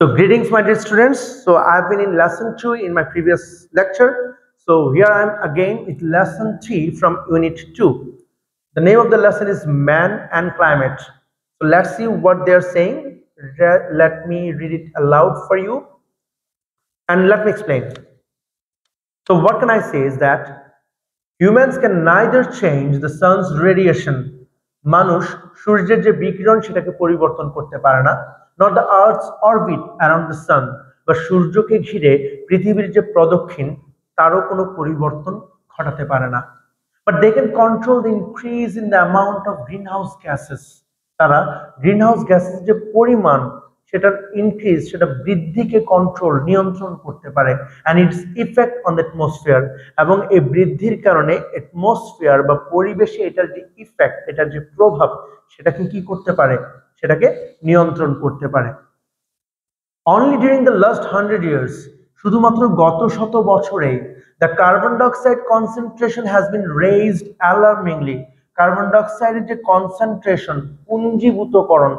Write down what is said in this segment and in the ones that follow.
So greetings my dear students. So I've been in lesson 2 in my previous lecture. So here I am again with lesson 3 from unit 2. The name of the lesson is Man and Climate. So let's see what they're saying. Let me read it aloud for you and let me explain. So what can I say is that humans can neither change the sun's radiation, মানুষ সূর্যের যে বিকিরণ সেটাকে পরিবর্তন করতে পারে না, not the earth's orbit around the sun, বা সূর্যকে ঘিরে পৃথিবীর যে প্রদক্ষিণ তারও কোনো পরিবর্তন ঘটাতে পারে না। But they can control the increase in the amount of greenhouse gases. তারা গ্রিনহাউস গ্যাসের যে পরিমাণ সেটার ইনক্রিজ, সেটা বৃদ্ধিকে কন্ট্রোল নিয়ন্ত্রণ করতে পারে, and it's effect on the atmosphere, এবং এই বৃদ্ধির কারণে অ্যাটমসফিয়ার বা পরিবেশে এটার যে ইফেক্ট, এটার যে প্রভাব সেটাকে কি করতে পারে, সেটাকে নিয়ন্ত্রণ করতে পারে। Only during the last 100 years, শুধুমাত্র গত 100 বছরে, the carbon dioxide concentration has been raised alarmingly. Carbon ডাইঅক্সাইডের যে কনসেন্ট্রেশন, পুঞ্জীভূতকরণ,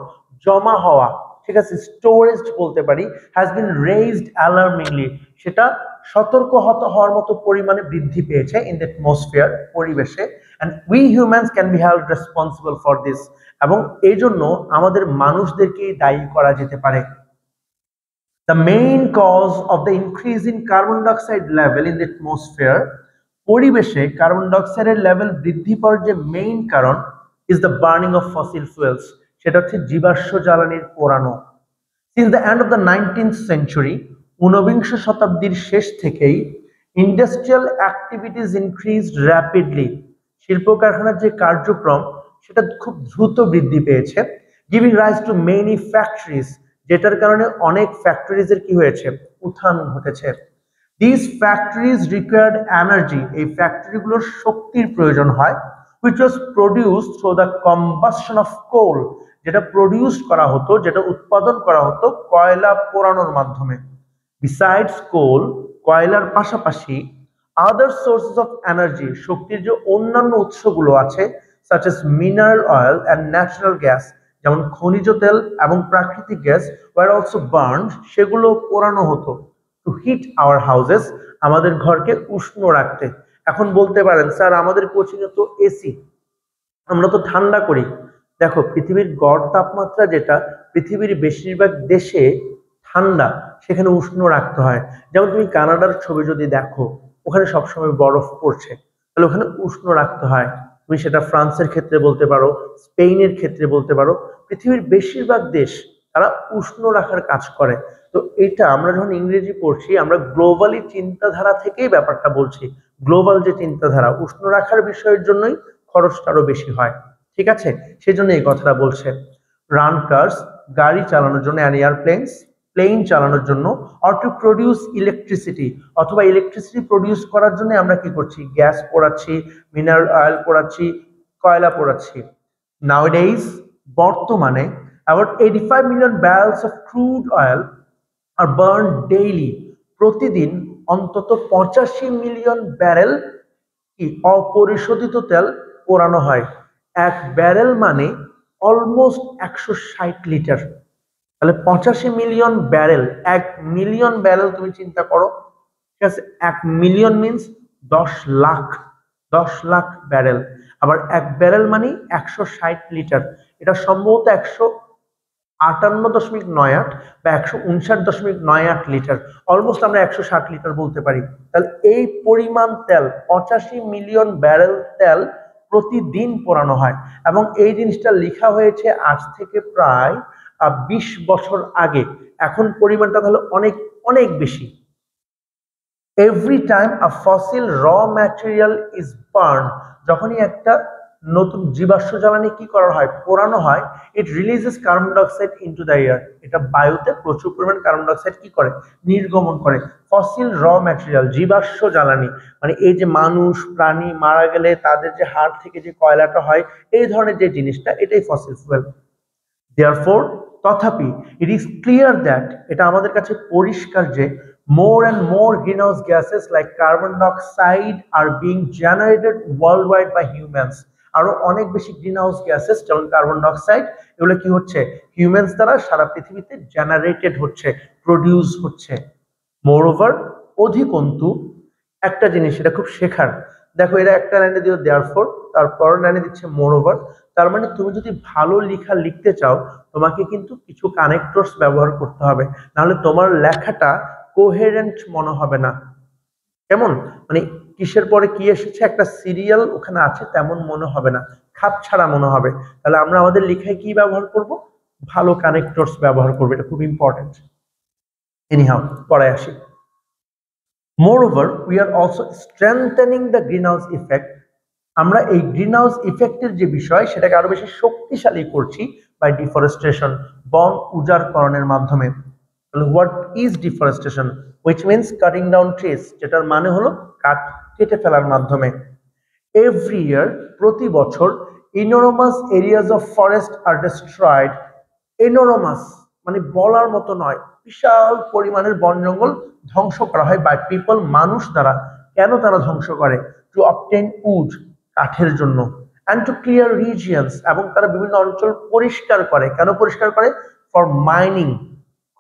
জমা হওয়া, ঠিক আছে, স্টোরেজ বলতে পারি, has been raised alarmingly, সেটা সতর্ক হওয়ার মতো পরিমাণে বৃদ্ধি পেয়েছে in the atmosphere, পরিবেশে, and we humans can be held responsible for this, এবং এই জন্য আমাদের মানুষদেরকেই দায়ী করা যেতে পারে। The main cause of the increase in carbon dioxide level in the atmosphere, পরিবেশে কার্বন ডাইঅক্সাইডের লেভেল বৃদ্ধি পাওয়ার যে মেইন কারণ is the burning of fossil fuels, সেটা হচ্ছে জীবাশ্ম জ্বালানির পোড়ানো। Since the end of the 19th century, ঊনবিংশ শতাব্দীর শেষ থেকেই ইন্ডাস্ট্রিয়াল অ্যাক্টিভিটিস ইনক্রিজড র্যাপিডলি, শিল্প কারখানার যে কার্যক্রম সেটা খুব দ্রুত বৃদ্ধি পেয়েছে, giving rise to many factories, যেটার কারণে অনেক ফ্যাক্টরিজের কি হয়েছে, উত্থান ঘটেছে। These factories required energy, এই ফ্যাক্টরিগুলোর শক্তির প্রয়োজন হয়, which was produced through the combustion of coal, যেটা প্রডিউস করা হতো, যেটা উৎপাদন করা হতো কয়লা পোড়ানোর মাধ্যমে। Besides coal, কয়লার পাশাপাশি other sources of energy, শক্তির যে অন্যান্য উৎসগুলো আছে, such as mineral oil and natural gas, যেমন খনিজ তেল এবং প্রাকৃতিক গ্যাস, were also burned, সেগুলো পোড়ানো হতো to heat our houses, আমাদের ঘরকে উষ্ণ রাখতে। এখন বলতে পারেন স্যার আমাদের কোচিংয়ে তো এসি, আমরা তো ঠান্ডা করি। দেখো পৃথিবীর গড় তাপমাত্রা যেটা, পৃথিবীর বেশিরভাগ দেশে ঠান্ডা, সেখানে উষ্ণ রাখতে হয়। যেমন তুমি কানাডার ছবি যদি দেখো, ওখানে সবসময় বরফ পড়ছে, তাহলে ওখানে উষ্ণ রাখতে হয়। তুমি সেটা ফ্রান্সের ক্ষেত্রে বলতে পারো, স্পেনের ক্ষেত্রে বলতে পারো, পৃথিবীর বেশিরভাগ দেশ তারা উষ্ণ রাখার কাজ করে। তো এটা আমরা যখন ইংরেজি পড়ছি, আমরা গ্লোবালি চিন্তাধারা থেকেই ব্যাপারটা বলছি। গ্লোবাল যে চিন্তাধারা, উষ্ণ রাখার বিষয়ের জন্যই খরচটা আরো বেশি হয়, ঠিক আছে, সেজন্য এই কথাটা বলছে। রান কার্স, গাড়ি চালানোর জন্য, অ্যান্ড এয়ারপ্লেনস, প্লেন চালানোর জন্য, অর টু প্রডিউস ইলেকট্রিসিটি, অথবা ইলেকট্রিসিটি প্রডিউস করার জন্য আমরা কি করছি, গ্যাস পোড়াচ্ছি, মিনারেল অয়েল পোড়াচ্ছি, কয়লা পোড়াচ্ছি। নাউডেইজ, বর্তমানে about 85 million barrels of crude oil are burned daily, প্রতিদিন অন্তত 85 মিলিয়ন ব্যারেল কি অপরিশোধিত তেল পোড়ানো হয়। এক ব্যারেল মানে অলমোস্ট 160 লিটার, তাহলে 85 মিলিয়ন ব্যারেল, 1 মিলিয়ন ব্যারেল তুমি চিন্তা করো, ঠিক আছে, 1 million means 10 lakh, 10 lakh barrel. আবার এক ব্যারেল মানে 160 লিটার, এটা সম্ভবত 158.98 বা 159.98 লিটার, অলমোস্ট আমরা 160 লিটার বলতে পারি। তাহলে এই পরিমাণ তেল, 85 মিলিয়ন ব্যারেল তেল প্রতিদিন পোড়ানো হয়, এবং এই জিনিসটা লেখা হয়েছে আজ থেকে প্রায় 20 বছর আগে। এখন পরিমাণটা তাহলে অনেক অনেক বেশি। এভরি টাইম আ ফসিল র ম্যাটেরিয়াল ইজ বার্নড, যখনই একটা নতুন জীবাশ্ম জ্বালানি কি করা হয়, পোড়ানো হয়, it releases carbon dioxide into the air, এটা বায়ুতে প্রচুর পরিমাণ কার্বন ডাইঅক্সাইড কি করে, নির্গমন করে। ফসিল র ম্যাটেরিয়াল, জীবাশ্ম জ্বালানি মানে এই যে মানুষ প্রাণী মারা গেলে তাদের যে হাড় থেকে যে কয়লাটা হয়, এই ধরনের যে জিনিসটা, এটাই ফসিল ফুয়েল। Therefore, তথাপি it is clear that, এটা আমাদের কাছে পরিষ্কার যে more and more greenhouse gases like carbon dioxide are being generated worldwide by humans, আরো অনেক বেশি গ্রিন হাউস গ্যাসেস যেমন কার্বন ডাইঅক্সাইড, এগুলো কি হচ্ছে হিউম্যানস দ্বারা সারা পৃথিবীতে জেনারেটেড হচ্ছে, প্রডিউস হচ্ছে। মোরওভার, অধিকন্তু একটা জিনিস এটা খুব শেখার, দেখো এরা একটা লাইনে দিল দেয়ারফর, তারপর লাইনে দিচ্ছে মোরওভার। তার মানে তুমি যদি ভালো লেখা লিখতে চাও তোমাকে কিন্তু কিছু কানেক্টরস ব্যবহার করতে হবে, নাহলে তোমার লেখাটা কোহেরেন্ট মনে হবে না। কেমন মানে কিসের পরে কি এসেছে একটা সিরিয়াল ওখানে আছে তেমন মনে হবে না, খাপ ছাড়া মনে হবে। তাহলে আমরা আমাদের লেখায় কি ব্যবহার করব, ভালো কানেক্টরস ব্যবহার করবো, এটা খুব ইম্পর্টেন্ট। এনিহাউ, পরে আসি। Moreover, we are also strengthening the greenhouse effect. আমরা এই গ্রিনহাউস ইফেক্টের যে বিষয় সেটাকে আরো বেশি শক্তিশালী করছি বাই ডিফরেস্টেশন, বন উজাড়করণের মাধ্যমে। What is deforestation? which means cutting down trees, যেটার মানে হলো কাঠ কেটে ফেলার মাধ্যমে। এভরি ইয়ার, প্রতি বছর, enormous areas of forest are destroyed. enormous মানে বলার মতো নয়, বিশাল পরিমাণের বন জঙ্গল ধ্বংস করা হয় বাই পিপল, মানুষ দ্বারা। কেন তারা ধ্বংস করে? টু অবটেইন উড, কাঠের জন্য, অ্যান্ড টু ক্লিয়ার রিজিয়ন্স, এবং তারা বিভিন্ন অঞ্চল পরিষ্কার করে। কেন পরিষ্কার করে? ফর মাইনিং,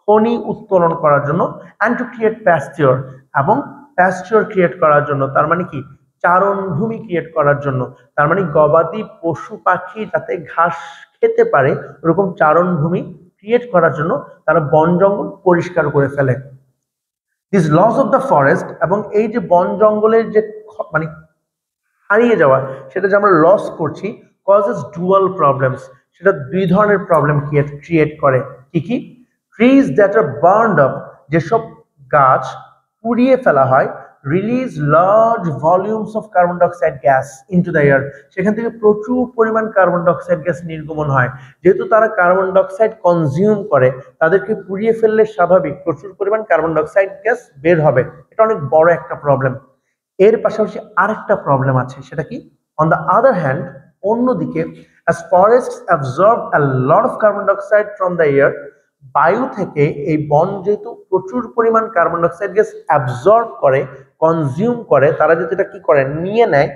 খনি উত্তোলন করার জন্য, অ্যান্ড টু ক্রিয়েট প্যাস্টিওর, এবং প্যাস্টিওর ক্রিয়েট করার জন্য। তার মানে কি? চারণভূমি ক্রিয়েট করার জন্য। তার মানে গবাদি পশু পাখি যাতে ঘাস খেতে পারে ওরকম চারণভূমি ক্রিয়েট করার জন্য তারা বন জঙ্গল পরিষ্কার করে ফেলে। This loss of the forest, এবং এই যে বন জঙ্গলের যে মানে হারিয়ে যাওয়া, সেটা যে আমরা লস করছি, কজেস ডুয়াল প্রবলেমস, সেটা দুই ধরনের প্রবলেম ক্রিয়েট করে। কি কি? Trees that R burned up, যেসব গাছ পুড়িয়ে ফেলা হয়, release large volumes of carbon dioxide gas into the air, সেখান থেকে প্রচুর পরিমাণ কার্বন ডাইঅক্সাইড গ্যাস নির্গমন হয়। যেহেতু তারা কার্বন ডাইঅক্সাইড কনজিউম করে, তাদেরকে পুড়িয়ে ফেললে স্বাভাবিক প্রচুর পরিমাণ কার্বন ডাইঅক্সাইড গ্যাস বের হবে। এটা অনেক বড় একটা প্রবলেম। এর পাশাপাশি আরেকটা প্রবলেম আছে, সেটা কি? অন দ্য আদার হ্যান্ড, অন্যদিকে, as forests absorb a lot of carbon dioxide from the air, বায়ু থেকে এই বন যেহেতু প্রচুর পরিমাণ কার্বন ডাইঅক্সাইড গ্যাস অ্যাবজর্ব করে, কনজিউম করে, তারা যদি এটা কি করে নিয়ে নেয়,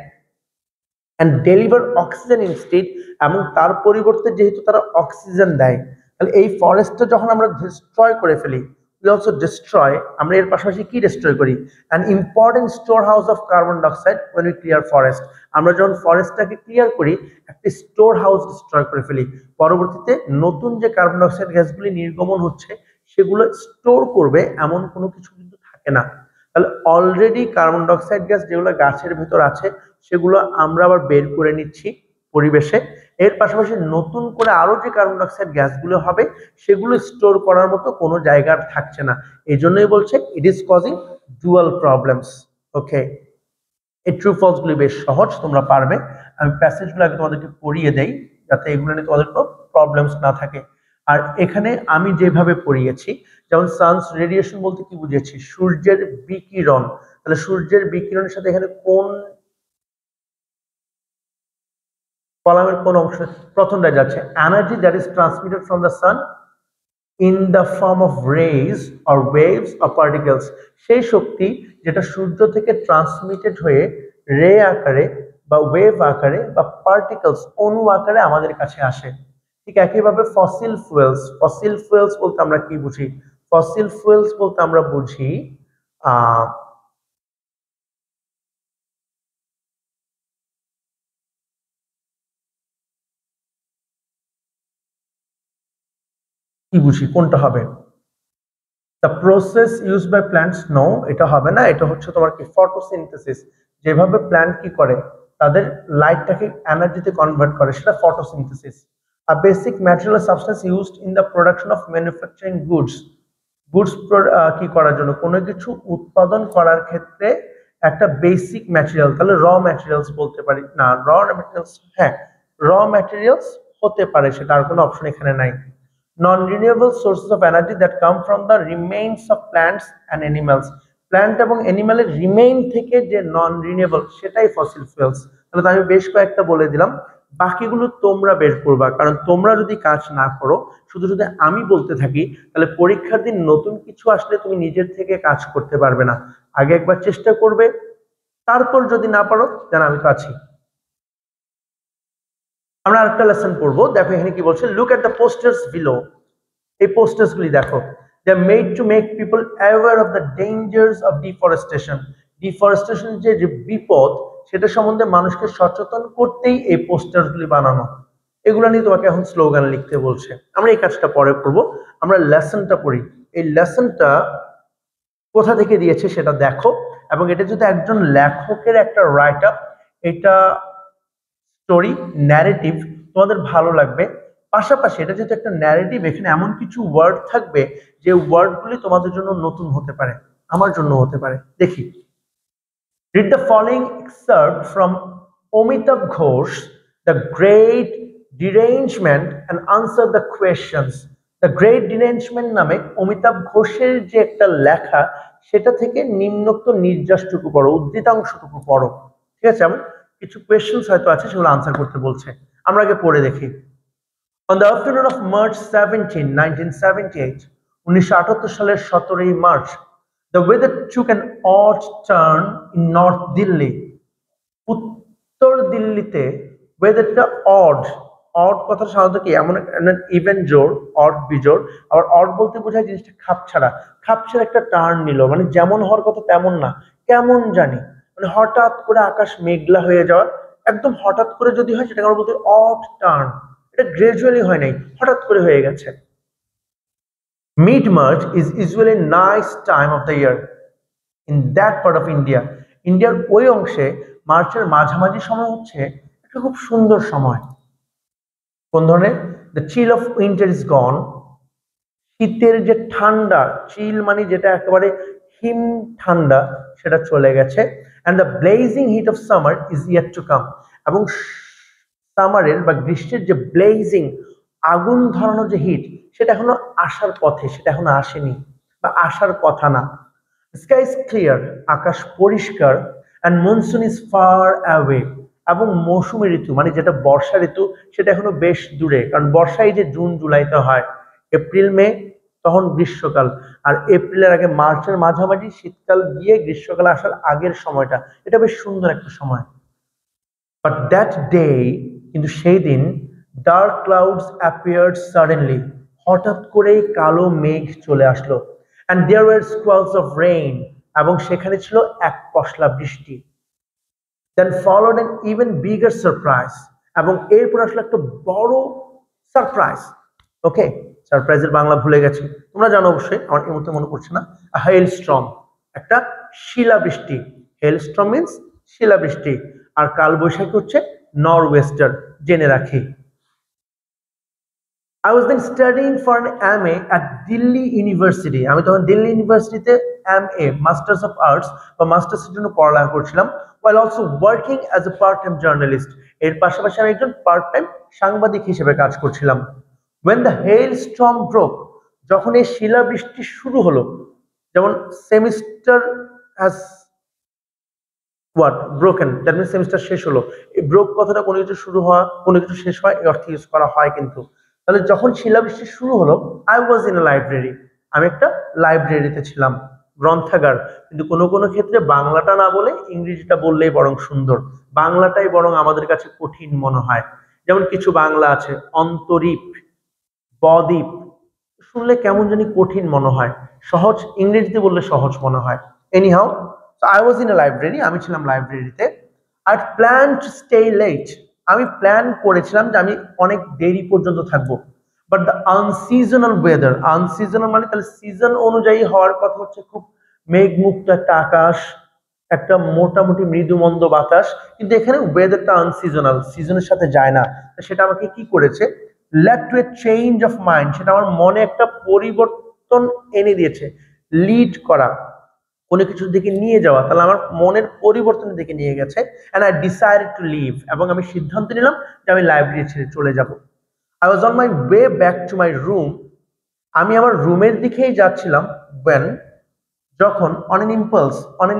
অ্যান্ড ডেলিভার অক্সিজেন ইনস্টেড, এবং তার পরিবর্তে যেহেতু তারা অক্সিজেন দেয়, তাহলে এই ফরেস্টটা যখন আমরা ডিস্ট্রয় করে ফেলি, we also destroy, আমরা এর পাশাপাশি কি ডিস্ট্রয় করি? an important storehouse of carbon dioxide when we clear forest, আমরা যখন ফরেস্টটাকে ক্লিয়ার করি একটা স্টোর হাউস ডিস্ট্রয় করে ফেলি। পরবর্তীতে নতুন যে কার্বন ডাইঅক্সাইড গ্যাসগুলি নির্গমন হচ্ছে সেগুলো স্টোর করবে এমন কোনো কিছু কিন্তু থাকে না। তাহলে অলরেডি কার্বন ডাইঅক্সাইড গ্যাস যেগুলো গাছের ভেতর আছে সেগুলো আমরা আবার বের করে নিচ্ছি পরিবেশে। এর পাশাপাশি নতুন করে আরো যে কার্বন ডাইঅক্সাইড গ্যাসগুলো হবে সেগুলো স্টোর করার মতো কোনো জায়গা থাকছে না। এই জন্যই বলছে it is causing dual problems. Okay, এই ট্রু ফলস গুলি বেশ সহজ, তোমরা পারবে। আমি প্যাসেজগুলো আগে তোমাদেরকে পড়িয়ে দেই যাতে এগুলো নিয়ে তোমাদের কোনো প্রবলেমস না থাকে। আর এখানে আমি যেভাবে পড়িয়েছি, যেমন সানস রেডিয়েশন বলতে কি বুঝেছি? সূর্যের বিকিরণ। তাহলে সূর্যের বিকিরণের সাথে এখানে কোন কলামের কোন অংশ প্রথমটা যাচ্ছে? Energy that is transmitted from the sun in the form of rays or waves or particles, সেই শক্তি যেটা সূর্য থেকে ট্রান্সমিটেড হয়ে রে আকারে বা ওয়েভ আকারে বা পার্টিকেলস অণু আকারে আমাদের কাছে আসে। ঠিক একইভাবে ফসিল ফুয়েলস, ফসিল ফুয়েলস বলতে আমরা কি বুঝি? ফসিল ফুয়েলস বলতে আমরা বুঝি কি বুঝি, কোনটা হবে? The process use by plants, no, এটা হবে না। এটা হচ্ছে তোমার কি? ফটোসিনথেসিস। যেভাবে প্ল্যান্ট কি করে তাদের লাইটটাকে এনার্জিতে কনভার্ট করে, সেটা photosynthesis. A basic material substance used in the production of manufacturing goods, goods কি করার জন্য? কোনো কিছু উৎপাদন করার ক্ষেত্রে একটা বেসিক ম্যাটেরিয়াল, তাহলে র ম্যাটেরিয়ালস বলতে পারি না, র ম্যাটেরিয়ালস, হ্যাঁ র ম্যাটেরিয়ালস হতে পারে, সেটা আর কোনো অপশন এখানে নাই। non-renewable sources of energy that come from the remains of plants and animals, plant এবং অ্যানিমালের রিমেইন থেকে যে নন রিনিউয়েবল সেটাই ফসিল ফুয়েলস। তাহলে আমি বেশ কয়েকটা বলে দিলাম, বাকিগুলো তোমরা বের করবা, কারণ তোমরা যদি কাজ না করো, শুধু যদি আমি বলতে থাকি, তাহলে পরীক্ষার দিন নতুন কিছু আসলে তুমি নিজের থেকে কাজ করতে পারবে না। আগে একবার চেষ্টা করবে, তারপর যদি না পারো, জান আমি তো আছি। আমরা আরেকটা লেসন পড়বো। দেখো এখানে কি বলছে, look at the posters below. এই পোস্টার্স গুলি দেখো, they are made to make people aware of the dangers of deforestation. Deforestation যে বিপদ, সেটা সম্বন্ধে মানুষকে সচেতন করতেই এই পোস্টার্স গুলি বানানো। এগুলো নিয়ে তোমাকে এখন স্লোগান লিখতে বলছে। আমরা এই কাজটা পরে করব, আমরা লেসনটা পড়ি। এই লেসনটা কোথা থেকে দিয়েছে সেটা দেখো, এবং এটা যদি একজন লেখকের একটা রাইট আপ, এটা স্টোরি ন্যারেটিভ, তোমাদের ভালো লাগবে। পাশাপাশি এটা যেহেতু একটা ন্যারেটিভ, এখানে এমন কিছু ওয়ার্ড থাকবে যে ওয়ার্ডগুলি তোমাদের জন্য নতুন হতে পারে, আমার জন্য হতে পারে। দেখি, read the following excerpt from Omitav Ghosh, The Great Derangement, and answer the questions. The Great Derangement নামে অমিতাভ ঘোষের যে একটা লেখা, সেটা থেকে নিম্নোক্ত নির্যাসটুকু পড়ো, উদ্ধৃতাংশটুকু পড়ো। ঠিক আছে, আমি কিছু কোয়েশ্চেন্স হয়তো আছে, সেগুলো আনসার করতে বলছে। আমরা আগে পড়ে দেখি। On the afternoon of March 17, 1978, 1978 সালের 17ই March, the weather took an odd turn in North Delhi. উত্তর দিল্লিতে ওয়েদারটা অড। অড কথা সাধারণত কি, এমন ইভেন জোড়, অড বিজোড়। আবার অড বলতে বোঝায় জিনিসটা খাপছাড়া। খাপছাড়া একটা টার্ন নিল, মানে যেমন হওয়ার কথা তেমন না, কেমন জানি, মানে হঠাৎ করে আকাশ মেঘলা হয়ে যাওয়া। একদম হঠাৎ করে যদি হয় সেটাকে আমরা বলতে অড টার্ন। এটা গ্রাজুয়ালি হয় নাই, হঠাৎ করে হয়ে গেছে। Mid-March is usually a nice time of the year in that part of India. ইন্ডিয়ার ওই অংশে মার্চের মাঝামাঝি সময় হচ্ছে একটা খুব সুন্দর সময়। কোন ধরনের? The chill of winter is gone. শীতের যে ঠান্ডা, চিল মানে যেটা একেবারে হিম ঠান্ডা, সেটা চলে গেছে। And the blazing heat of summer is yet to come. এবং সামারের বা গ্রীষ্মের যে ব্লেজিং, আগুন ধরানো যে হিট, সেটা এখনো আসার পথে, সেটা এখনো আসেনি বা আসার কথা না। স্কাই ইজ ক্লিয়ার, আকাশ পরিষ্কার। And monsoon is far away, এবং মৌসুমী ঋতু মানে যেটা বর্ষা ঋতু, সেটা এখনো বেশ দূরে। কারণ বর্ষা এই যে জুন জুলাইতে হয়, এপ্রিল মে তখন গ্রীষ্মকাল, আর এপ্রিলের আগে মার্চের মাঝামাঝি শীতকাল গিয়ে গ্রীষ্মকাল আসার আগের সময়টা, এটা বেশ সুন্দর একটা সময়। বাট দ্যাট ডে, কিন্তু সেই দিন, ডার্ক ক্লাউডস অ্যাপিয়ার্ড সাডেনলি, হঠাৎ করেই কালো মেঘ চলে আসলো। And there were squalls of rain, এবং সেখানে ছিল এক পশলা বৃষ্টি। Then followed an even bigger surprise, এবং এরপর আসলে একটা বড় সারপ্রাইজ। ওকে, সারপ্রাইজের বাংলা ভুলে গেছি, তোমরা জানো অবশ্যই, আমার এই মুহূর্তে মনে পড়ছে না। হেল স্টর্ম, একটা শিলাবৃষ্টি। হেল স্টর্ম মিনস শিলাবৃষ্টি, আর কাল বৈশাখী হচ্ছে নরওয়েস্টার, জেনে রাখি। I was then studying for an MA at Delhi University. আমি তখন দিল্লি ইউনিভার্সিটিতে MA মাস্টার্স অফ আর্টস বা মাস্টার্সের জন্য পড়ালেখা করছিলাম, while also working as a part-time journalist. এর পাশাপাশি আমি একজন পার্ট টাইম সাংবাদিক হিসেবে কাজ করছিলাম। When the hailstorm broke, যখন এই শিলাবৃষ্টি শুরু হলো, যেমন semester has what broken, that means semester শেষ হলো। এই ব্রোক কথাটা কোনো কিছু শুরু হওয়া, কোনো কিছু শেষ হয়, এই অর্থে ইউজ করা হয়। কিন্তু তাহলে যখন শিলাবৃষ্টি শুরু হলো, I was in a library, আমি একটা লাইব্রেরিতে ছিলাম, গ্রন্থাগার। কিন্তু কোনো কোনো ক্ষেত্রে বাংলাটা না বলে ইংরেজিটা বললেই বরং সুন্দর, বাংলাটাই বরং আমাদের কাছে কঠিন মনে হয়। যেমন কিছু বাংলা আছে, অন্তরীপ, বদ্বীপ, শুনলে কেমন জানি কঠিন মনে হয়, সহজ ইংরেজিতে বললে সহজ মনে হয়। Anyhow, so I was in a library, আমি ছিলাম লাইব্রেরিতে। I had planned to stay late, আমি প্ল্যান করেছিলাম যে আমি অনেক দেরি পর্যন্ত থাকবো। But the unseasonal weather, unseasonal মানে তাহলে সিজন অনুযায়ী হওয়ার কথা হচ্ছে খুব মেঘমুক্ত একটা আকাশ, একটা মোটামুটি মৃদু মন্দ বাতাস, কিন্তু এখানে ওয়েদারটা আনসিজনাল, সিজনের সাথে যায় না। সেটা আমাকে কি করেছে, led to a change of mind, সেটা আমার মনে একটা পরিবর্তন এনে দিয়েছে। লিড করা, কোনো কিছুর দিকে নিয়ে যাওয়া, তাহলে আমার মনের পরিবর্তনের দিকে নিয়ে গেছে। And I decided to leave, এবং আমি সিদ্ধান্ত নিলাম যে আমি লাইব্রেরি ছেড়ে চলে যাব। I was on my way back to my room, আমি আমার রুমের দিকেই যাচ্ছিলাম। when, যখন, অন এন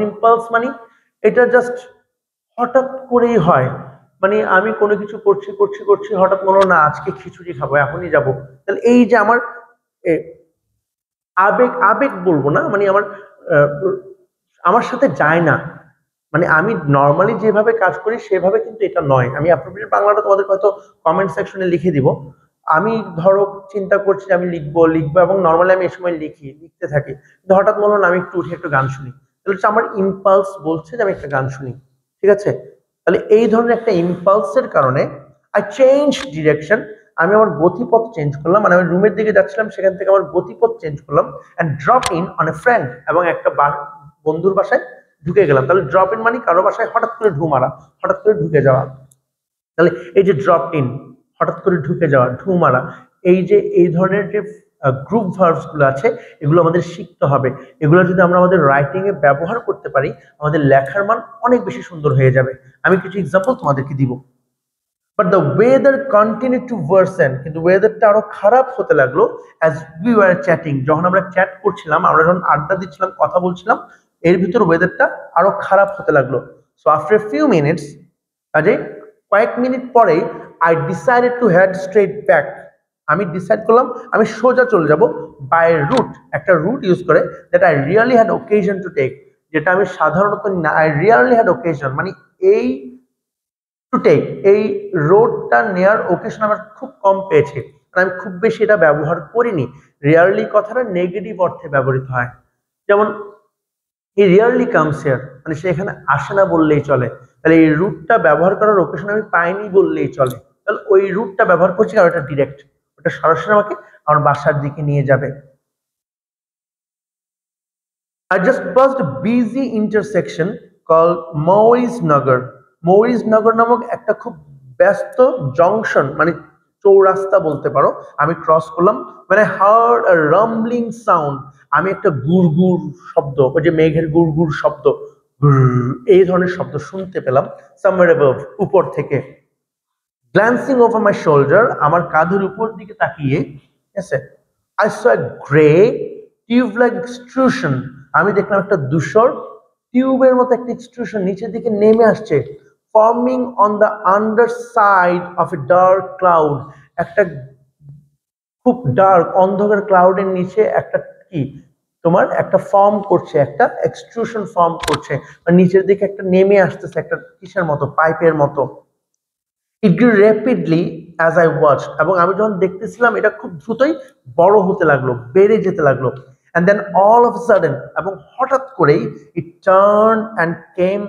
ইম্পালস মানে এটা জাস্ট হঠাৎ করেই হয়, মানে আমি কোনো কিছু করছি করছি করছি, হঠাৎ মনে হলো না আজকে খিচুড়ি খাবো, এখনই যাব। তাহলে এই যে আমার আবেগ, আবেগ বলবো না, মানে আমার সাথে যায় না, মানে আমি নর্মালি যেভাবে কাজ করি সেভাবে কিন্তু এটা নয়। আমি অ্যাপ্রোপ্রিয়েট বাংলাটা তোমাদের হয়তো কমেন্ট সেকশনে লিখে দিব। আমি ধরো চিন্তা করছি আমি লিখবো লিখবো এবং নর্মালি আমি এই সময় লিখতে থাকি, কিন্তু হঠাৎ মনে হলো আমি একটু উঠে একটু গান শুনি, তাহলে হচ্ছে আমার ইম্পালস বলছে যে আমি একটা গান শুনি, ঠিক আছে? তাহলে এই ধরনের একটা ইম্পালসের কারণে আই চেঞ্জ ডিরেকশন, আমি আমার গতিপথ চেঞ্জ করলাম, মানে আমি রুমের দিকে যাচ্ছিলাম সেখান থেকে আমার গতিপথ চেঞ্জ করলাম and drop in on a friend, এবং একটা বন্ধুর বাসায় ঢুকে গেলাম। তাহলে ড্রপ ইন মানে কারো বাসায় হঠাৎ করে ঢু মারা, হঠাৎ করে ঢুকে যাওয়া। তাহলে এই যে ড্রপ ইন, হঠাৎ করে ঢুকে যাওয়া, ঢু মারা, এই যে এই ধরনের যে গ্রুপ ভার্বস গুলো আছে এগুলো আমাদের শিখতে হবে। এগুলো যদি আমরা আমাদের রাইটিং এ ব্যবহার করতে পারি আমাদের লেখার মান অনেক বেশি সুন্দর হয়ে যাবে। আমি কিছু এক্সাম্পল তোমাদেরকে দিব। But the weather continue to worsen, কিন্তু ওয়েদারটা আরো খারাপ হতে লাগলো অ্যাজ উই ওয়ার চ্যাটিং, যখন আমরা চ্যাট করছিলাম, আমরা যখন আড্ডা দিচ্ছিলাম, কথা বলছিলাম, এর ভিতর ওয়েদারটা আরো খারাপ হতে লাগলো। সো আফটার ফিউ মিনিটস, কাজে কয়েক মিনিট পরেই I decided to head straight back, আমি ডিসাইড করলাম আমি সোজা চলে যাব বাই রুট, একটা রুট ইউজ করে, that I really had occasion to take, যেটা আমি সাধারণত না, আই রিয়েলি হ্যাড ওকেশন মানে এই টু টেক, এই রোডটা নেয়ার ওকেশন আমার খুব কম পেয়েছি, আমি খুব বেশি এটা ব্যবহার করিনি। রিয়ারলি কথাটা নেগেটিভ অর্থে ব্যবহৃত হয়, যেমন হি রিয়ারলি কামস হিয়ার, মানে সে এখানে আসে না বললেই চলে। তাহলে এই রুটটা ব্যবহার করার ওকেশন আমি পাইনি বললেই চলে, তাহলে ওই রুটটা ব্যবহার করছি কারণ এটা ডিরেক্ট, ওটা সরাসরি আমাকে আমার বাসার দিকে নিয়ে যাবে। I just passed a busy intersection called Maurice Nagar. Maurice Nagar নামক একটা খুব ব্যস্ত জংশন মানে চৌরাস্তা বলতে পারো, আমি ক্রস করলাম। মানে হার্ড a rumbling sound, আমি একটা গুড়গুড় শব্দ, ওই যে মেঘের গুড়গুড় শব্দ, এই ধরনের শব্দ শুনতে পেলাম। somewhere above, উপর থেকে। glancing over my shoulder, আমার কাঁধের উপর দিকে তাকিয়ে, ঠিক আছে, I saw a gray tube like extrusion, আমি দেখলাম একটা ধূসর টিউবের মতো একটা এক্সট্রুশন নিচের দিকে নেমে আসছে, forming on the underside of a dark cloud, একটা খুব ডার্ক অন্ধকার ক্লাউডের নিচে একটা কি তোমার একটা ফর্ম করছে, একটা এক্সট্রুশন ফর্ম করছে, মানে নিচের দিকে একটা নেমে আসতেছে একটা কিসের মতো, পাইপের মতো। It grew rapidly as I watched, এবং আমি যখন দেখতেছিলাম এটা খুব দ্রুতই বড় হতে লাগলো, বেড়ে যেতে লাগলো। And then all of sudden, এবং হঠাৎ করেই it turn and came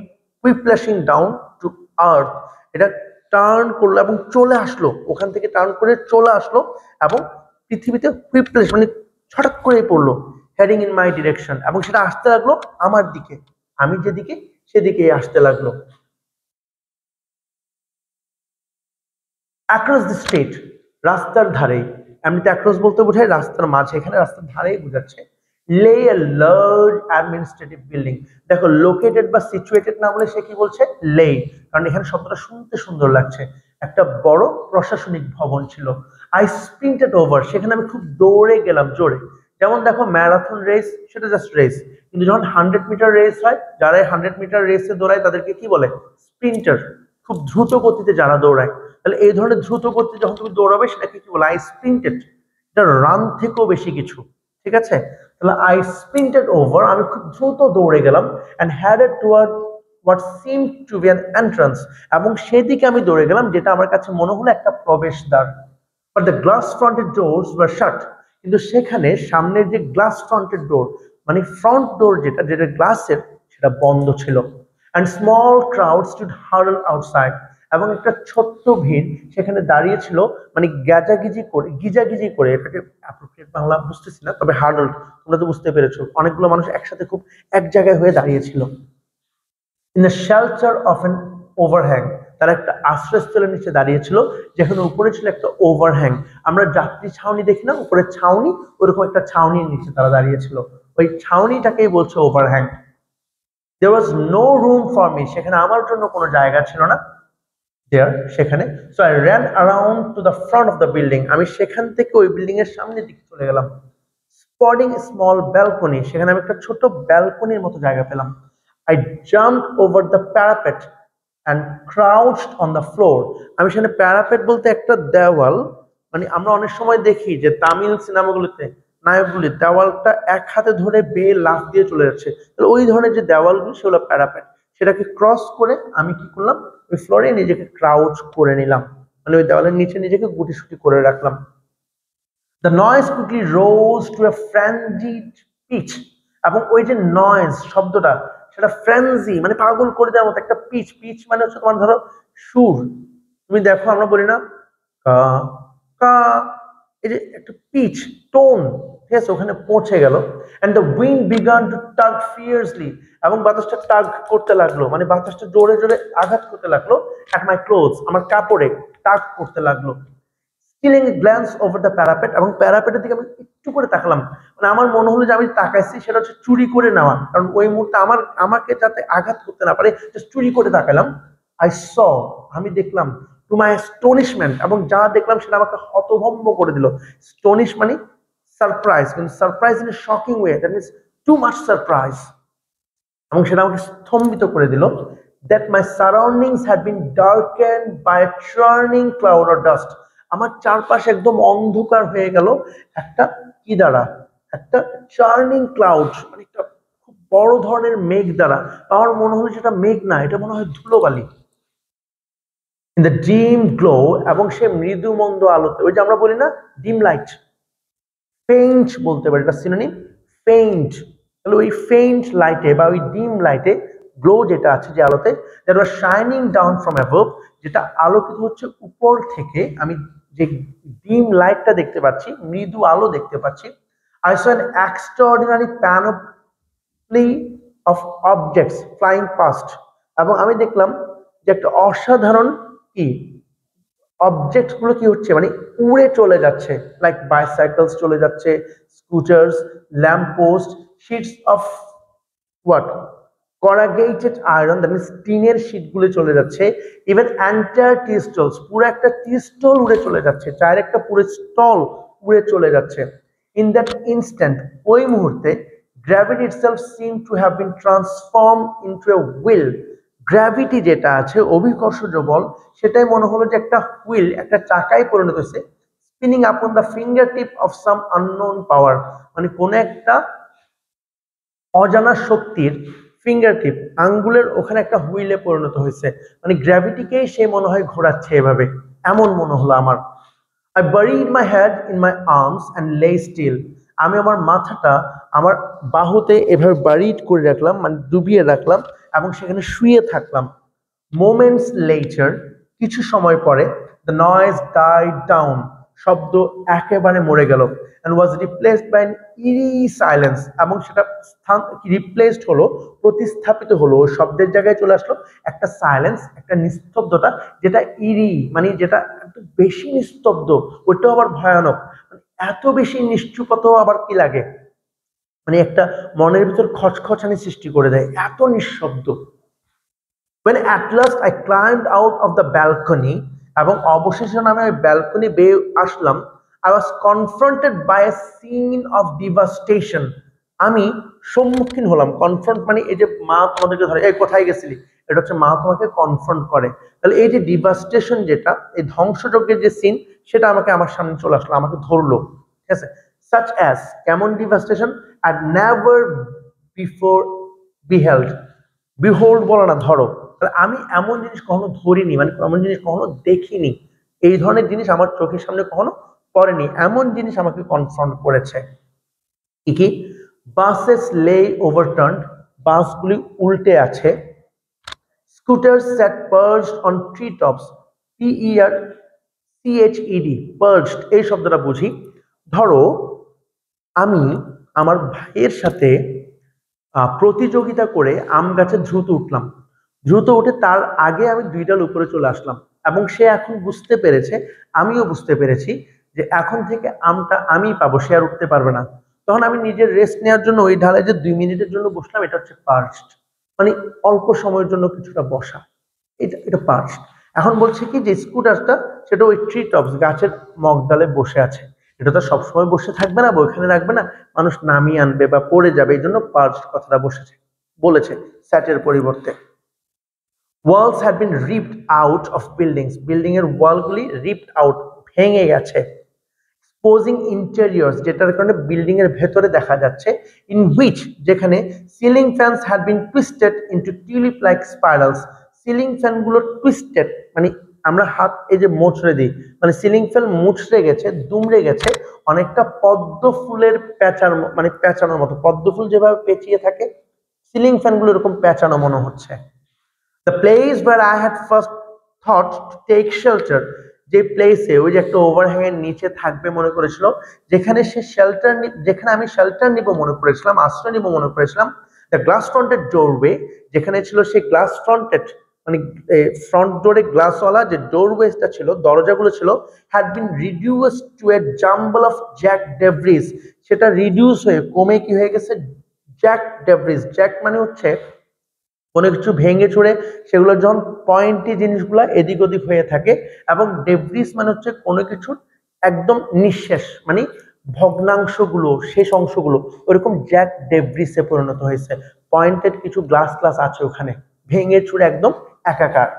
whiplashing down to earth, এটা টার্ন করলো এবং চলে আসলো, ওখান থেকে টার্ন করে চলে আসলো এবং পৃথিবীতে হুইপ্ল্যাশ মানে হঠাৎ করেই পড়লো, হেডিং ইন মাই ডিরেকশন, এবং সেটা আসতে লাগলো আমার দিকে, আমি যেদিকে সেদিকেই আসতে লাগলো। অ্যাক্রস দ্য স্ট্রিট, রাস্তার ধারে, এমনিতে অ্যাক্রস বলতে বোঝায় রাস্তার মাঝে, এখানে রাস্তার ধারেই বোঝাচ্ছে। লে এ লার্জ অ্যাডমিনিস্ট্রেটিভ বিল্ডিং, দেখো লোকেটেড বা সিচুয়েটেড না বলে সে কি বলছে লে, কারণ এখানে শব্দটা শুনতে সুন্দর লাগছে। একটা বড় প্রশাসনিক ভবন ছিল। আই স্প্রিন্টেড ওভার, সেখানে আমি খুব দৌড়ে গেলাম জোরে। যেমন দেখো ম্যারাথন রেস সেটা জাস্ট রেস, কিন্তু যখন 100 মিটার রেস হয়, যারা 100 মিটার রেসে দৌড়ায় তাদেরকে কি বলে, স্প্রিন্টার, খুব দ্রুত গতিতে যারা দৌড়ায়। তাহলে এই ধরনের দ্রুত গতিতে যখন তুমি দৌড়াবে সেটাকে কি বলে, আই স্প্রিন্টেড, এটা রান থেকেও বেশি কিছু, ঠিক আছে? তাহলে আই স্প্রিন্টেড ওভার, আমি খুব দ্রুত দৌড়ে গেলাম, and headed toward what seem to be an entrance, এবং সেদিকে আমি দৌড়ে গেলাম যেটা আমার কাছে মনে হলো একটা প্রবেশদ্বার। But the glass fronted doors were shut, কিন্তু সেখানে সামনের যে গ্লাস ফ্রন্টেড ডোর মানে ফ্রন্ট ডোর যেটা যেটা গ্লাসের, সেটা বন্ধ ছিল। And small crowd stood hurdle outside, এবং একটা ছোট্ট ভিড় সেখানে দাঁড়িয়ে ছিল, মানে গিজাগিজি করে, এটাকে অ্যাপ্রোপ্রিয়েট বাংলা বুঝতেছি না, তবে হার্ডল তোমরা তো বুঝতে পেরেছো, অনেকগুলো মানুষ একসাথে খুব এক জায়গায় হয়ে দাঁড়িয়েছিল। In the shelter of an overhang, তারা একটা আশ্রয়স্থলের নিচে দাঁড়িয়েছিল যেখানে উপরে ছিল একটা ওভারহ্যাং, আমরা যাত্রী ছাউনি দেখি না উপরে ছাউনি, ওরকম একটা ছাউনির নিচে তারা দাঁড়িয়েছিল, ওই ছাউনিটাকেই বলছে overhang. There was no room for me, সেখানে আমার জন্য কোনো জায়গা ছিল না দেয়ার সেখানে। So I ran around to the front of the building, আমি সেখান থেকে ওই বিল্ডিং এর সামনের দিকে চলে গেলাম। স্পটিং স্মল ব্যালকনি, সেখানে আমি একটা ছোট ব্যালকনির মতো জায়গা পেলাম। I jumped over the parapet and crouched on the floor, আমি সেখানে প্যারাপেট বলতে একটা দেওয়াল, মানে আমরা অনেক সময় দেখি যে তামিল সিনেমাগুলোতে নায়কগুলি দেওয়ালটা এক হাতে ধরে বেয়ে লাফ দিয়ে চলে যাচ্ছে, তাহলে ওই ধরনের যে দেওয়ালগুলো সেগুলো প্যারাপেট। সেটাকে ক্রস করে আমি কি করলাম, ওই ফ্লোরে নিজেকে ক্রাউচ করে নিলাম, মানে ওই দেওয়ালের নিচে নিজেকে গুটিসুটি করে রাখলাম। The noise quickly rose to a frenzied pitch, এবং ওই যে নয়েজ শব্দটা, সেটা ফ্রেঞ্জি মানে পাগল করে দেওয়ার মতো একটা পিচ। পিচ মানে হচ্ছে তোমার ধরো সুর, তুমি দেখো আমরা বলি না কা কা, এই যে একটা পিচ টোন, ঠিক আছে, ওখানে পৌঁছে গেল। And the wind began to tug fiercely, এবং বাতাসটা টাগ করতে লাগলো, মানে বাতাসটা জোরে জোরে আঘাত করতে লাগলো অ্যাট মাই ক্লোথস, আমার কাপড়ে টাগ করতে লাগলো। Stealing glance over the parapet, এবং প্যারাপেটের দিকে আমি একটু করে তাকালাম, মানে আমার মনে হলো যে আমি তাকাইছি সেটা হচ্ছে চুরি করে নেওয়া, কারণ ওই মুহূর্তে আমাকে যাতে আঘাত করতে না পারে জাস্ট চুরি করে তাকালাম। আই স, আমি দেখলাম, টু মাই অ্যাস্টোনিশমেন্ট, এবং যা দেখলাম সেটা আমাকে হতভম্ব করে দিল। স্টোনিশ মানে সারপ্রাইজ, কিন্তু surprise in a shocking way, that means too much surprise, এবং সেটা আমাকে স্তম্ভিত করে দিল। That my surroundings had been darkened by a churning cloud or dust, আমার চারপাশে একদম অন্ধকার হয়ে গেল একটা কি দ্বারা, একটা চার্নিং ক্লাউড, মানে একটা খুব বড় ধরনের মেঘ দ্বারা। আমার মনে হলো যেটা মেঘ না, এটা মনে হয় ধুলোবালি। ইন দ্য ডিম গ্লো, এবং সে মৃদু মন্দ আলোতে, ওই যে আমরা বলি না ডিম লাইট, ফেইন্ট বলতে পারি, এটা সিনোনিম ফেইন্ট। তাহলে ওই ফেইন্ট লাইটে বা ওই ডিম লাইটে, গ্লো যেটা আছে যে আলোতে, that was shining down from above, যেটা আলোকিত হচ্ছে উপর থেকে, আমি যে ডিম লাইটটা দেখতে পাচ্ছি, মৃদু আলো দেখতে পাচ্ছি। I saw an extraordinary panoply of objects flying past, এবং আমি দেখলাম যে একটা অসাধারণ কি অবজেক্ট গুলো কি হচ্ছে, মানে উড়ে চলে যাচ্ছে, লাইক বাইসাইকেলস চলে যাচ্ছে, scooters, lamp post, sheets of what corrugated iron, that means টিনের শীট গুলো চলে যাচ্ছে। ইভেন এন্টায়ার টি স্টলস, পুরো একটা টি স্টল উড়ে চলে যাচ্ছে, চায়ের একটা পুরো স্টল উড়ে চলে যাচ্ছে। ইন দ্যাট ইনস্ট্যান্ট, ওই মুহূর্তে, gravity itself seem to have been transform into a wheel, gravity যেটা আছে অভিকর্ষজ বল, সেটাই মনে হলো যে একটা হুইল, একটা চাকায় পরিণত হয়েছে। Spinning upon the finger tip of some unknown power, মানে কোন একটা অজানা শক্তির ফিঙ্গার টিপ, আঙ্গুলের ওখানে একটা হুইলে পরিণত হয়েছে, মানে গ্র্যাভিটিকেই সে মনে হয় ঘোরাচ্ছে এভাবে, এমন মনে হলো আমার। I buried my head in my arms and lay still. আমি আমার মাথাটা আমার বাহুতে এভাবে বারিড করে রাখলাম, মানে ডুবিয়ে রাখলাম, এবং সেখানে শুয়ে থাকলাম। মোমেন্টস লেটার, কিছু সময় পরে, দ্য নয়েজ ডাইড ডাউন, শব্দ একেবারে মরে গেল, and was replaced by an eerie silence, এবং সেটা রিপ্লেসড হলো, প্রতিস্থাপিত হলো, শব্দের জায়গায় চলে আসলো একটা সাইলেন্স, একটা নিস্তব্ধতা, যেটা ইরি মানে যেটা একটু বেশি নিস্তব্ধ, ওইটাও আবার ভয়ানক, মানে এত বেশি নিশ্চুপতাও আবার কি লাগে, মানে একটা মনের ভিতর খচখচানি সৃষ্টি করে দেয়, এত নিঃশব্দ। When at last I climbed out of the balcony, এবং অবশেষে আমি ওই ব্যালকনি বেয়ে আসলাম, I was confronted by a scene of devastation. আমি সম্মুখীন হলাম, কনফ্রন্ট মানে এই যে মা তোমাদেরকে ধরে এই কোথায় গেছিলি, এটা হচ্ছে মা তোমাকে কনফ্রন্ট করে। তাহলে এই যে ডিভাস্টেশন, যেটা এই ধ্বংসযজ্ঞের যে সিন, সেটা আমাকে আমার সামনে চলে আসলো, আমাকে ধরলো, ঠিক আছে। such as, কেমন ডিভাস্টেশন, আর never before beheld, বিহোল্ড বলো না, ধরো, আমি এমন জিনিস কখনো ধরিনি, মানে এমন জিনিস কখনো দেখিনি, এই ধরনের জিনিস আমার চোখের সামনে কখনো পড়েনি, এমন জিনিস আমাকে কনফ্রন্ট করেছে। কি কি? বাসেস লে ওভারটার্ন, বাসগুলি উল্টে আছে। Scooter set perched on tree tops, PERCHED, perched এই শব্দটা বুঝি। ধরো আমি আমার ভাইয়ের সাথে প্রতিযোগিতা করে আম গাছে দ্রুত উঠলাম, দ্রুত উঠে তার আগে আমি 2 ডাল উপরে চলে আসলাম, এবং সে এখন বুঝতে পেরেছে, আমিও বুঝতে পেরেছি যে এখন থেকে আমটা আমি পাবো, সে আর উঠতে পারবে না। তখন আমি নিজের রেস্ট নেওয়ার জন্য ওই ঢালে যে 2 মিনিটের জন্য বসলাম, এটা হচ্ছে পার্চড, মানে অল্প সময়ের জন্য কিছুটা বসা, এটা পার্চড। এখন বলছে কি যে স্কুটারটা, সেটা ওই ট্রি টপস, গাছের মগডালে বসে আছে, এটা তো সবসময় বসে থাকবে না, ওইখানে রাখবে না, মানুষ নামিয়ে আনবে বা পড়ে যাবে, এই জন্য পার্চড কথাটা বলেছে স্যাটের পরিবর্তে। Walls had been ripped out of buildings, building এর ওয়ালগুলি রিপড আউট, ভেঙে গেছে। পোজিং ইন্টেরিয়র্স, যেটার কারণে বিল্ডিং এর ভেতরে দেখা যাচ্ছে, ইন হুইচ যেখানে ceiling fans had been twisted into tulip like spirals. Ceiling fan গুলো টুইস্টেড মানে আমরা হাত এই যে মোচড়ে দিই, মানে সিলিং ফ্যান মুচড়ে গেছে, দুমড়ে গেছে, অনেকটা পদ্ম ফুলের প্যাঁচার মানে প্যাঁচানোর মতো, পদ্ম ফুল যেভাবে পেঁচিয়ে থাকে সিলিং ফ্যান গুলো এরকম প্যাঁচানো মনে হচ্ছে। The place where I had first thought to take shelter, যে প্লেসে ওই যে একটা ওভারহ্যাং এর নিচে থাকবে মনে করেছিল, যেখানে সে শেল্টার, যেখানে আমি শেল্টার নিব মনে করেছিলাম, আশ্রয় নিব মনে করেছিলাম, দ্য গ্লাস ফ্রন্টেড ডোরওয়ে, যেখানে ছিল সেই গ্লাস ফ্রন্টেড মানে ফ্রন্ট ডোরে গ্লাসওয়ালা যে ডোরওয়েটা ছিল, দরজাগুলো ছিল, had been reduce to A jumble of Jack debris, সেটা রিডিউস হয়ে কমে কি হয়ে গেছে, জ্যাক ডেব্রিজ। জ্যাক মানে হচ্ছে কোনো কিছু ভেঙে চুরে সেগুলো যখন পয়েন্টি জিনিসগুলো এদিক ওদিক হয়ে থাকে, এবং ডেব্রিস মানে হচ্ছে কোনো কিছুর একদম নিঃশেষ মানে ভগ্নাংশগুলো, শেষ অংশগুলো, ওরকম জ্যাক ডেব্রিসে পরিণত হয়েছে। পয়েন্টেড কিছু গ্লাস গ্লাস আছে ওখানে, ভেঙে চুরে একদম একাকার।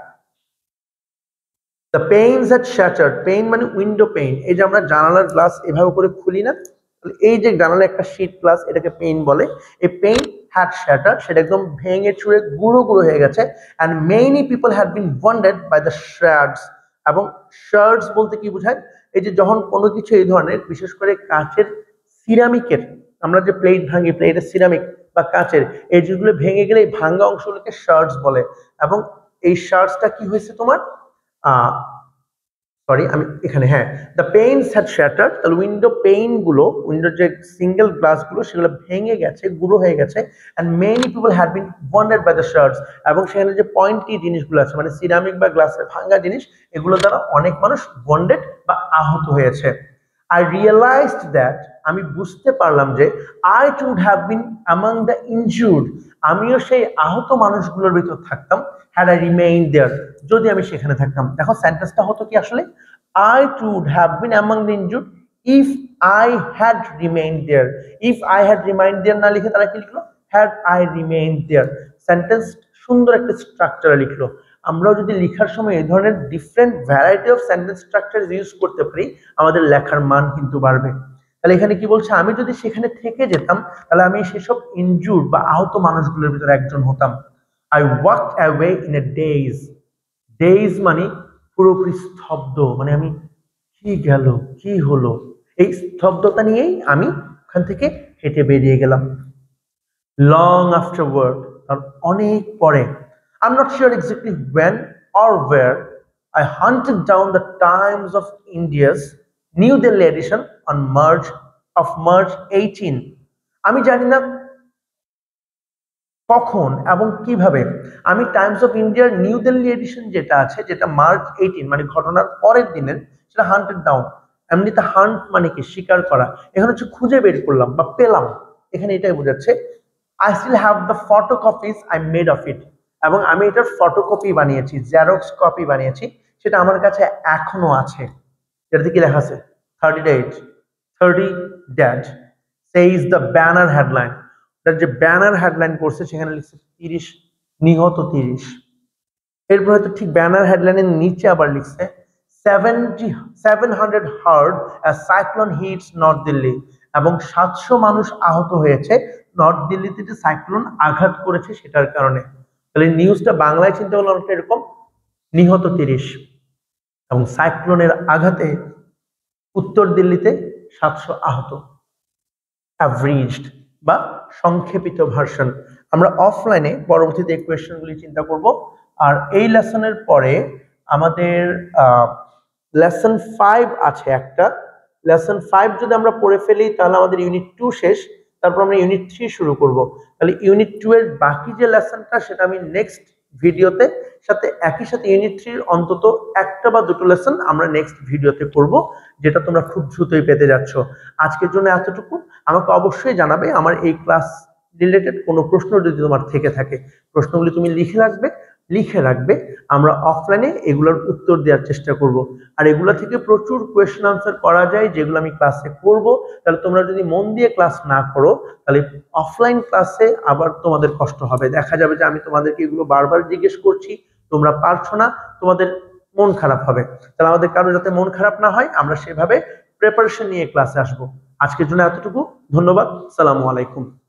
The pains had shattered, pain মানে উইন্ডো পেইন, এই যে আমরা জানালার গ্লাস এভাবে করে খুলি না, এই যে জানালার একটা শীট গ্লাস, এটাকে পেইন বলে। এই পেইন হ্যাড শ্যাটার্ড, সেটা একদম ভেঙে চুরে গুঁড়ো গুঁড়ো হয়ে গেছে। And many people had been wounded by the shards, এবং শার্ডস বলতে কি বোঝায়, এই যে যখন কোনো কিছু এই ধরনের বিশেষ করে কাচের, সিরামিকের, আমরা যে প্লেট ভাঙি, প্লেটের সিরামিক বা কাচের, এই যেগুলো ভেঙে গেলে এই ভাঙ্গা অংশগুলোকে শার্ডস বলে। এবং এই শার্টসটা কি হয়েছে তোমার, সরি আমি এখানে, হ্যাঁ, দ্য পেইনস হ্যাড শ্যাটার্ড, তাহলে উইন্ডো পেইন গুলো, উইন্ডোর যে সিঙ্গেল গ্লাস গুলো সেগুলো ভেঙে গেছে, গুঁড়ো হয়ে গেছে। And many people had been wounded by the shards, এবং সেখানে যে পয়েন্টি জিনিসগুলো আছে মানে সিরামিক বা গ্লাসের ভাঙা জিনিস, এগুলো দ্বারা অনেক মানুষ ওয়ান্ডেড বা আহত হয়েছে। আই রিয়েলাইজড দ্যাট, আমি বুঝতে পারলাম যে, I would have been among the injured, আমিও সেই আহত মানুষগুলোর ভিতর থাকতাম, হ্যাড আই রিমেইন দেয়ার, যদি আমি সেখানে থাকতাম। দেখো সেন্টেন্সটা হতো কি আসলে, I would have been among the injured if I had remain there. If I had remained there না লিখে তারা কি লিখলো, had I remain there. Sentence সুন্দর একটা স্ট্রাকচারে লিখলো। আমরাও যদি লেখার সময় এই ধরনের different variety of sentence structure use করতে পারি, আমাদের লেখার মান কিন্তু বাড়বে। তাহলে এখানে কি বলছে, আমি যদি সেখানে থেকে যেতাম তাহলে আমি সেসব ইনজুর্ড বা আহত মানুষগুলোর ভিতরে একজন হতাম। I walked away in a days, days মানে পুরোপুরি স্তব্ধ, মানে আমি কি গেল, কি হলো, এই স্তব্ধতা নিয়েই আমি ওখান থেকে হেঁটে বেরিয়ে গেলাম। লং আফটারওয়ার্ড, তার অনেক পরে, I'm not sure exactly when or where, I hunted down the Times of India's New Delhi edition on March 18। আমি জানি না কখন এবং কিভাবে আমি টাইমস অফ ইন্ডিয়ার নিউ দিল্লি এডিশন যেটা আছে, যেটা March 18 মানে ঘটনার পরের দিনের, সেটা হান্টেড ডাউন। এমনিতে হান্ট মানে কি, শিকার করা, এখানে হচ্ছে খুঁজে বের করলাম বা পেলাম, এখানে এটাই বোঝাচ্ছে। I still have the photocopies I made of it, এবং আমি এটার ফটোকপি বানিয়েছি, জেরক্স কপি বানিয়েছি, সেটা আমার কাছে এখনো আছে। এটাতে কি লেখা আছে, 30 ড্যাড সেইজ দ্য ব্যানার হেডলাইন, তার যে ব্যানার হেডলাইন করছে সেখানে লিখছে 30 নিহত 30। এরপর হয়তো ঠিক ব্যানার হেডলাইনের নিচে আবার লিখছে 700 hurt as cyclone hits north Delhi, এবং 700 মানুষ আহত হয়েছে নর্থ দিল্লিতে যে সাইক্লোন আঘাত করেছে সেটার কারণে। তাহলে নিউজটা বাংলায় চিন্তা করলে অনেকটা এরকম, নিহত 30 এবং সাইক্লোনের আঘাতে উত্তর দিল্লিতে 700 আহত। অ্যাভারেজড বা সংক্ষেপিত ভার্সন। আমরা অফলাইনে পরবর্তীতে এই কোয়েশ্চেনগুলি চিন্তা করব। আর এই লেসনের পরে আমাদের লেসন 5 আছে একটা। লেসন 5 যদি আমরা পড়ে ফেলি তাহলে আমাদের ইউনিট 2 শেষ, তারপর আমরা ইউনিট 3 শুরু করব। তাহলে ইউনিট 2 এর বাকি যে লেসনটা সেটা আমি নেক্সট ভিডিওতে, সাথে একই সাথে ইউনিট 3 এর অন্তত একটা বা দুটো লেসন আমরা নেক্সট ভিডিওতে করব, যেটা তোমরা খুব দ্রুতই পেতে যাচ্ছ। আজকের জন্য এতটুকু। আমাকে অবশ্যই জানাবে আমার এই ক্লাস রিলেটেড কোনো প্রশ্ন যদি তোমার থেকে থাকে, প্রশ্নগুলি তুমি লিখে রাখবে, আমরা অফলাইনে এগুলোর উত্তর দেওয়ার চেষ্টা করব। আর এগুলো থেকে প্রচুর কোয়েশ্চেন আনসার করা যায়, যেগুলো আমি ক্লাসে করব। তাহলে তোমরা যদি মন দিয়ে ক্লাস না করো তাহলে অফলাইন ক্লাসে আবার তোমাদের কষ্ট হবে, দেখা যাবে যে আমি তোমাদেরকে এগুলো বারবার জিজ্ঞেস করছি, তোমরা পারছো না, তোমাদের মন খারাপ হবে। তাহলে আমাদের কারো যাতে মন খারাপ না হয়, আমরা সেভাবে প্রিপারেশন নিয়ে ক্লাসে আসবো। আজকের জন্য এতটুকু। ধন্যবাদ। সালামু আলাইকুম।